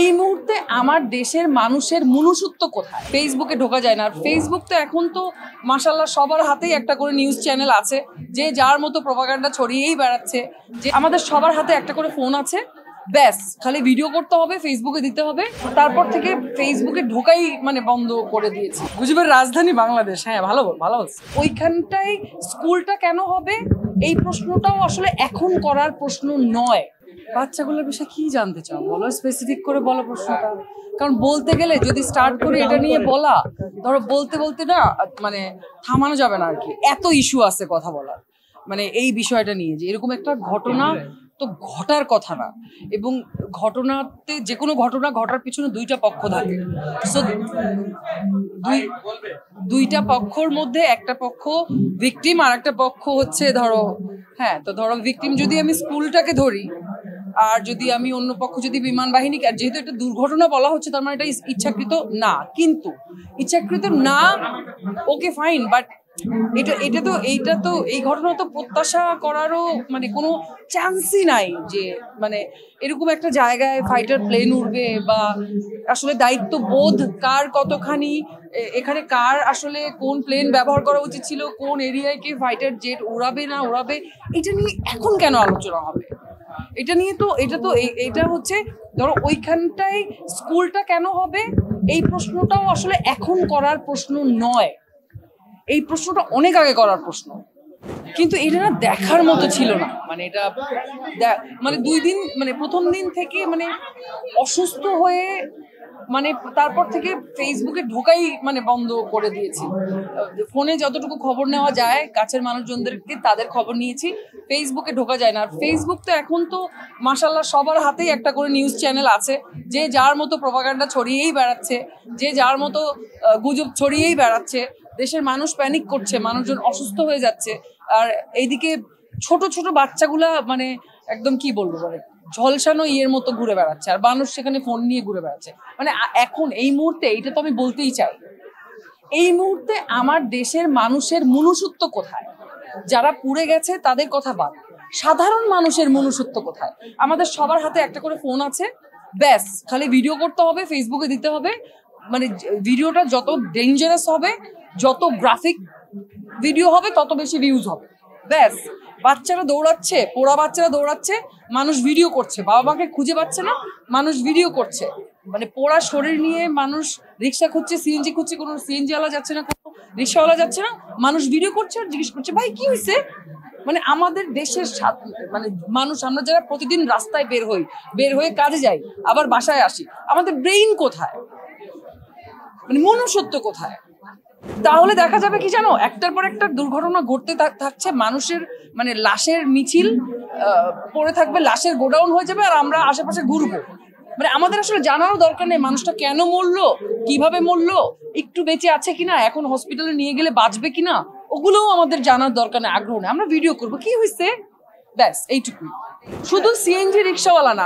এই মুহূর্তে আমার দেশের মানুষের মনুষ্যত্ব কোথায়? ফেসবুকে ঢোকা যায় না। আর ফেসবুক তো এখন তো মাশাআল্লাহ সবার হাতেই একটা করে নিউজ চ্যানেল আছে, যে যার মতো প্রপাগান্ডা ছড়িয়েই বেড়াচ্ছে। যে আমাদের সবার হাতে একটা করে ফোন আছে, ব্যাস খালি ভিডিও করতে হবে, ফেসবুকে দিতে হবে। তারপর থেকে ফেসবুকে ঢোকাই বন্ধ করে দিয়েছি। মুজিবের রাজধানী বাংলাদেশ, হ্যাঁ ভালো ভালো। ওইখানটাই স্কুলটা কেন হবে এই প্রশ্নটাও আসলে এখন করার প্রশ্ন নয়। বাচ্চাগুলোর বিষয়ে কি জানতে চাও বলো, স্পেসিফিক করে বলো প্রশ্নটা। কারণ বলতে গেলে যদি স্টার্ট করে এটা নিয়ে বলা, ধরো বলতে বলতে না থামানো যাবে না আর কি। এত ইস্যু আছে কথা বলার, এই বিষয়টা নিয়ে যে এরকম একটা ঘটনা তো ঘটার কথা না। এবং ঘটনাতে যে কোনো ঘটনা ঘটার পিছনে দুইটা পক্ষ থাকে। সো দুইটা পক্ষর মধ্যে একটা পক্ষ ভিকটিম আর একটা পক্ষ হচ্ছে ধরো ধরো ভিকটিম যদি আমি স্কুলটাকে ধরি, আর যদি আমি অন্য পক্ষ যদি বিমান বাহিনী, আর যেহেতু এটা দুর্ঘটনা বলা হচ্ছে তার মানে এটা ইচ্ছাকৃত না। কিন্তু ইচ্ছাকৃত না, ওকে ফাইন, বাট এইটা তো এই ঘটনা তো প্রত্যাশা করারও কোনো চান্সই নাই যে এরকম একটা জায়গায় ফাইটার প্লেন উড়বে, বা আসলে দায়িত্ববোধ কার কতখানি, এখানে কার আসলে কোন প্লেন ব্যবহার করা উচিত ছিল, কোন এরিয়ায় কে ফাইটার জেট উড়াবে না উড়াবে, এটা নিয়ে এখন কেন আলোচনা হবে? এটা নিয়ে তো এটা হচ্ছে ধরো ওইখানটাই স্কুলটা কেন হবে এই প্রশ্নটাও আসলে এখন করার প্রশ্ন নয়। এই প্রশ্নটা অনেক আগে করার প্রশ্ন, কিন্তু এটা না দেখার মতো ছিল না। এটা 2 দিন প্রথম দিন থেকে অসুস্থ হয়ে তারপর থেকে ফেসবুকে ঢোকাই বন্ধ করে দিয়েছি। ফোনে যতটুকু খবর নেওয়া যায় কাছের মানুষজনদেরকে তাদের খবর নিয়েছি, ফেসবুকে ঢোকা যায় না। আর ফেসবুক তো এখন তো মাশাআল্লাহ সবার হাতেই একটা করে নিউজ চ্যানেল আছে, যে যার মতো প্রপাগান্ডা ছড়িয়েই বেড়াচ্ছে, যে যার মতো গুজব ছড়িয়েই বেড়াচ্ছে। দেশের মানুষ প্যানিক করছে, মানুষজন অসুস্থ হয়ে যাচ্ছে। আর এইদিকে ছোট ছোট বাচ্চাগুলা একদম কি বলবো ঝলসানো ইয়ের মতো ঘুরে বেড়াচ্ছে, আর মানুষ সেখানে ফোন নিয়ে ঘুরে বেড়াচ্ছে। এখন এই মুহূর্তে এইটা তো আমি বলতেই চাই, এই মুহূর্তে আমার দেশের মানুষের মনুষ্যত্ব কোথায়? যারা পুড়ে গেছে তাদের কথা বাদ, সাধারণ মানুষের মনুষ্যত্ব কোথায়? আমাদের সবার হাতে একটা করে ফোন আছে, ব্যাস খালি ভিডিও করতে হবে, ফেসবুকে দিতে হবে। ভিডিওটা যত ডেঞ্জারাস হবে, যত গ্রাফিক ভিডিও হবে, তত বেশি ভিউজ হবে। ব্যাস বাচ্চারা দৌড়াচ্ছে, পোড়া বাচ্চারা দৌড়াচ্ছে, মানুষ ভিডিও করছে। বাবা মাকে খুঁজে পাচ্ছে না, মানুষ ভিডিও করছে। পোড়া শরীর নিয়ে মানুষ রিক্সা খুঁজছে, সিএনজি খুঁজছে, কোনো সিএনজি ওয়ালা যাচ্ছে না, কোনো রিক্সাওয়ালা যাচ্ছে না, মানুষ ভিডিও করছে আর জিজ্ঞেস করছে ভাই কি হয়েছে। আমাদের দেশের মানুষ, আমরা যারা প্রতিদিন রাস্তায় বের হয়ে কাজে যাই, আবার বাসায় আসি, আমাদের ব্রেইন কোথায়? মনুষ্যত্ব কোথায়? তাহলে দেখা যাবে কি জানো, একটার পর একটা দুর্ঘটনা ঘটতে থাকছে, মানুষের লাশের মিছিল পড়ে থাকবে, লাশের গোডাউন হয়ে যাবে, আর আমরা আশেপাশে ঘুরবো। আমাদের আসলে জানারও দরকার নেই মানুষটা কেন মরলো, কিভাবে মরলো, একটু বেঁচে আছে কিনা, এখন হসপিটালে নিয়ে গেলে বাঁচবে কিনা, ওগুলোও আমাদের জানার দরকার নেই, আগ্রহ নেই। আমরা ভিডিও করবো কি হয়েছে, ব্যাস এইটুকুই। শুধু সিএনজি রিক্সাওয়ালা না,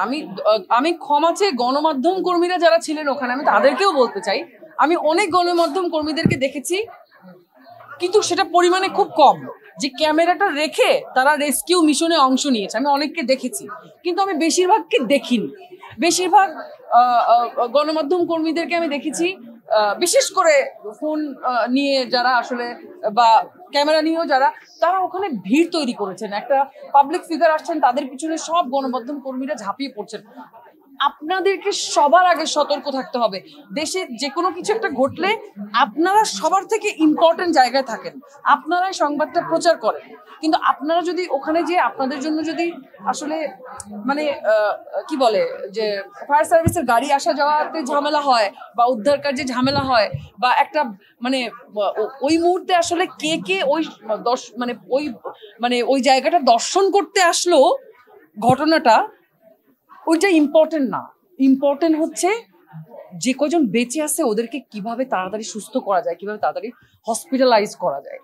আমি ক্ষমা চেয়ে গণমাধ্যম কর্মীরা যারা ছিলেন ওখানে, আমি তাদেরকেও বলতে চাই, আমি অনেক গণমাধ্যম কর্মীদেরকে দেখেছি, কিন্তু সেটা পরিমাণে খুব কম, যে ক্যামেরাটা রেখে তারা রেস্কিউ মিশনে অংশ নিয়েছে। আমি অনেককে দেখেছি, কিন্তু আমি বেশিরভাগকে দেখিনি। বেশিরভাগ গণমাধ্যম কর্মীদেরকে আমি দেখেছি, বিশেষ করে ফোন নিয়ে যারা আসলে, বা ক্যামেরা নিয়েও যারা, তারা ওখানে ভিড় তৈরি করেছেন। একটা পাবলিক ফিগার আসছেন, তাদের পিছনে সব গণমাধ্যম কর্মীরা ঝাঁপিয়ে পড়ছেন। আপনাদেরকে সবার আগে সতর্ক থাকতে হবে। দেশে যে কোনো কিছু একটা ঘটলে আপনারা সবার থেকে ইম্পর্টেন্ট জায়গায় থাকেন, আপনারাই সংবাদটা প্রচার করেন। কিন্তু আপনারা যদি ওখানে যে আপনাদের জন্য যদি আসলে কি বলে যে ফায়ার সার্ভিসের গাড়ি আসা যাওয়াতে ঝামেলা হয়, বা উদ্ধার কার্যে ঝামেলা হয়, বা একটা ওই মুহূর্তে আসলে কে ওই ওই জায়গাটা দর্শন করতে আসলো, ঘটনাটা ওইটা ইম্পর্টেন্ট না। ইম্পর্টেন্ট হচ্ছে যে কজন বেঁচে আছে ওদেরকে কিভাবে তাড়াতাড়ি সুস্থ করা যায়, কিভাবে তাড়াতাড়ি হসপিটালাইজ করা যায়।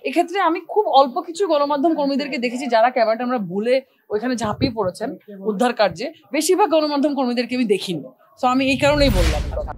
এক্ষেত্রে আমি খুব অল্প কিছু গণমাধ্যম কর্মীদেরকে দেখেছি যারা ক্যামেরাটা আমরা ভুলে ওইখানে ঝাঁপিয়ে পড়েছেন উদ্ধার কার্যে। বেশিরভাগ গণমাধ্যম কর্মীদেরকে আমি দেখিনি। তো আমি এই কারণেই বললাম কথা।